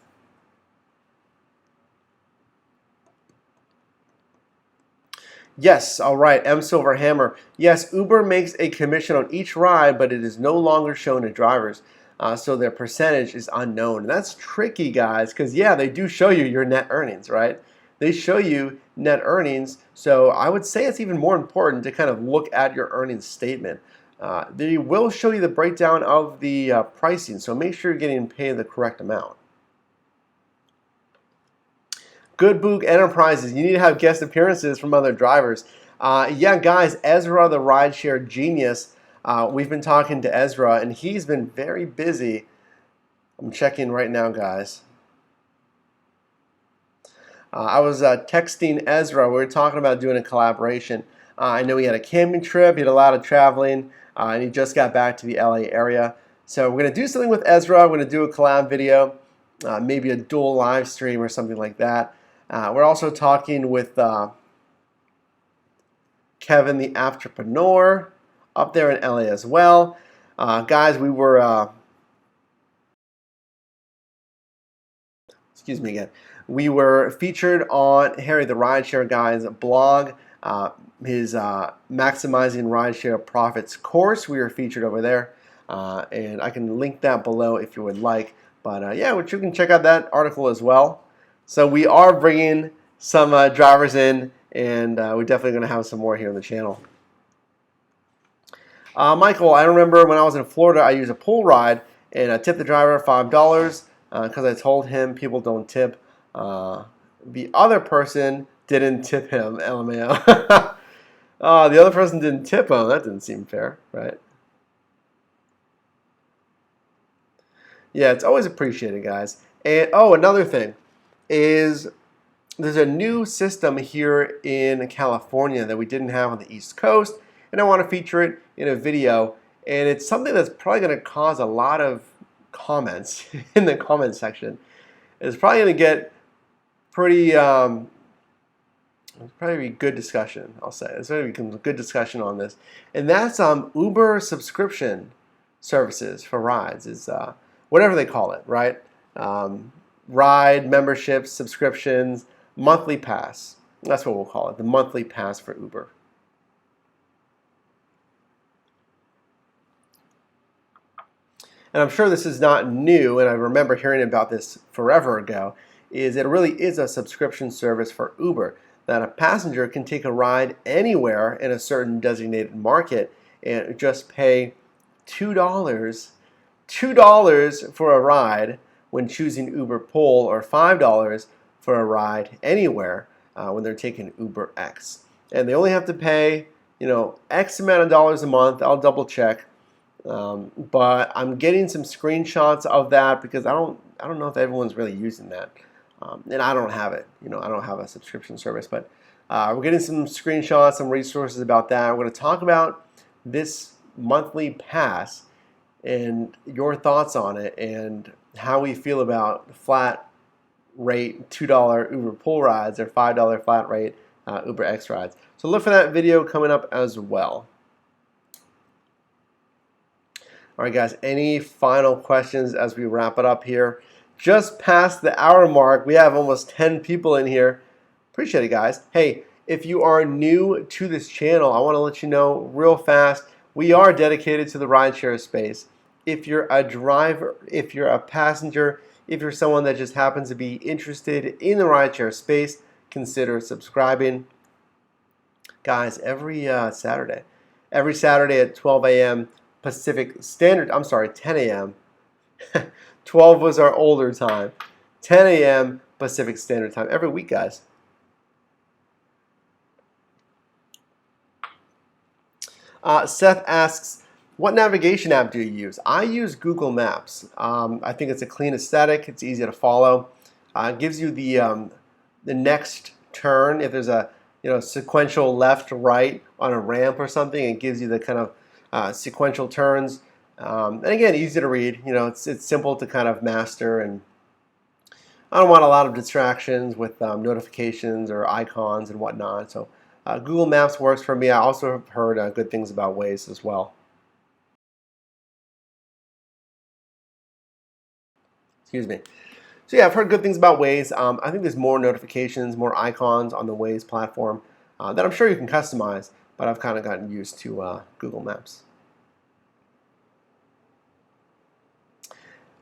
S1: Yes, all right, M. Silverhammer. Yes, Uber makes a commission on each ride, but it is no longer shown to drivers. So their percentage is unknown. And that's tricky, guys, because yeah, they do show you your net earnings, right? They show you net earnings. So I would say it's even more important to kind of look at your earnings statement. They will show you the breakdown of the pricing, so make sure you're getting paid the correct amount. Good Boog Enterprises, you need to have guest appearances from other drivers. Yeah, guys, Ezra, the rideshare genius, we've been talking to Ezra, and he's been very busy. I'm checking right now, guys. I was texting Ezra. We were talking about doing a collaboration. I know he had a camping trip. He had a lot of traveling, and he just got back to the LA area. So we're going to do something with Ezra. We're going to do a collab video, maybe a dual live stream or something like that. We're also talking with Kevin, the entrepreneur, up there in LA as well. Guys, we were, excuse me again, we were featured on Harry the Rideshare Guy's blog, his Maximizing Rideshare Profits course. We were featured over there, and I can link that below if you would like. But yeah, you can check out that article as well. So we are bringing some drivers in, and we're definitely going to have some more here on the channel. Michael, I remember when I was in Florida, I used a pool ride, and I tipped the driver $5 because I told him people don't tip. The other person didn't tip him, LMAO. The other person didn't tip him. That didn't seem fair, right? Yeah, it's always appreciated, guys. And oh, another thing is there's a new system here in California that we didn't have on the East Coast, and I want to feature it in a video. And it's something that's probably going to cause a lot of comments in the comment section. It's probably going to get pretty, probably be good discussion, I'll say. It's going to be good discussion on this. And that's Uber subscription services for rides, is whatever they call it, right? Ride, memberships, subscriptions, monthly pass. That's what we'll call it, the monthly pass for Uber. And I'm sure this is not new, and I remember hearing about this forever ago, is it really is a subscription service for Uber, that a passenger can take a ride anywhere in a certain designated market and just pay $2 for a ride when choosing Uber Pool, or $5 for a ride anywhere when they're taking Uber X. And they only have to pay, X amount of dollars a month. I'll double check. But I'm getting some screenshots of that because I don't know if everyone's really using that. And I don't have it. I don't have a subscription service, but we're getting some screenshots, some resources about that. We're going to talk about this monthly pass and your thoughts on it, and how we feel about flat rate $2 Uber Pool rides or $5 flat rate Uber X rides. So look for that video coming up as well. All right, guys, any final questions as we wrap it up here? Just past the hour mark. We have almost 10 people in here. Appreciate it, guys. Hey, if you are new to this channel, I want to let you know real fast, we are dedicated to the rideshare space. If you're a driver, if you're a passenger, if you're someone that just happens to be interested in the rideshare space, consider subscribing. Guys, every Saturday at 12 a.m. Pacific Standard, I'm sorry, 10 a.m. 12 was our older time. 10 a.m. Pacific Standard Time every week, guys. Seth asks, what navigation app do you use? I use Google Maps. I think it's a clean aesthetic. It's easy to follow. It gives you the next turn. If there's a sequential left, right on a ramp or something, it gives you the kind of sequential turns. And again, easy to read. It's simple to kind of master, and I don't want a lot of distractions with notifications or icons and whatnot. So Google Maps works for me. I also have heard good things about Waze as well. Excuse me. So yeah, I've heard good things about Waze. I think there's more notifications, more icons on the Waze platform that I'm sure you can customize, but I've kind of gotten used to Google Maps.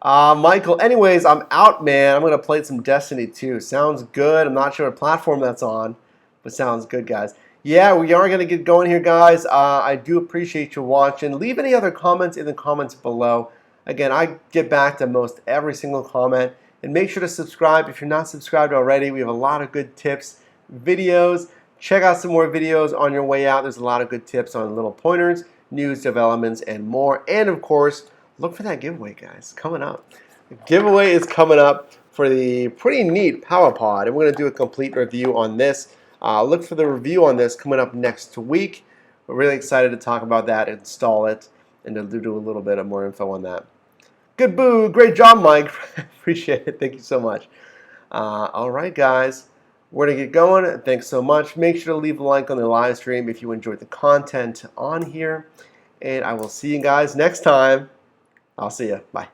S1: Michael, anyways, I'm out, man. I'm going to play some Destiny 2. Sounds good. I'm not sure what platform that's on, but sounds good, guys. Yeah, we are going to get going here, guys. I do appreciate you watching. Leave any other comments in the comments below. Again, I get back to most every single comment. And make sure to subscribe if you're not subscribed already. We have a lot of good tips, videos. Check out some more videos on your way out. There's a lot of good tips on little pointers, news, developments, and more. And of course, look for that giveaway, guys, coming up. The giveaway is coming up for the pretty neat PowerPod, and we're going to do a complete review on this. Look for the review on this coming up next week. We're really excited to talk about that, install it, and to do a little bit of more info on that. Good boo. Great job, Mike. Appreciate it. Thank you so much. All right, guys. We're going to get going. Thanks so much. Make sure to leave a like on the live stream if you enjoyed the content on here. And I will see you guys next time. I'll see you. Bye.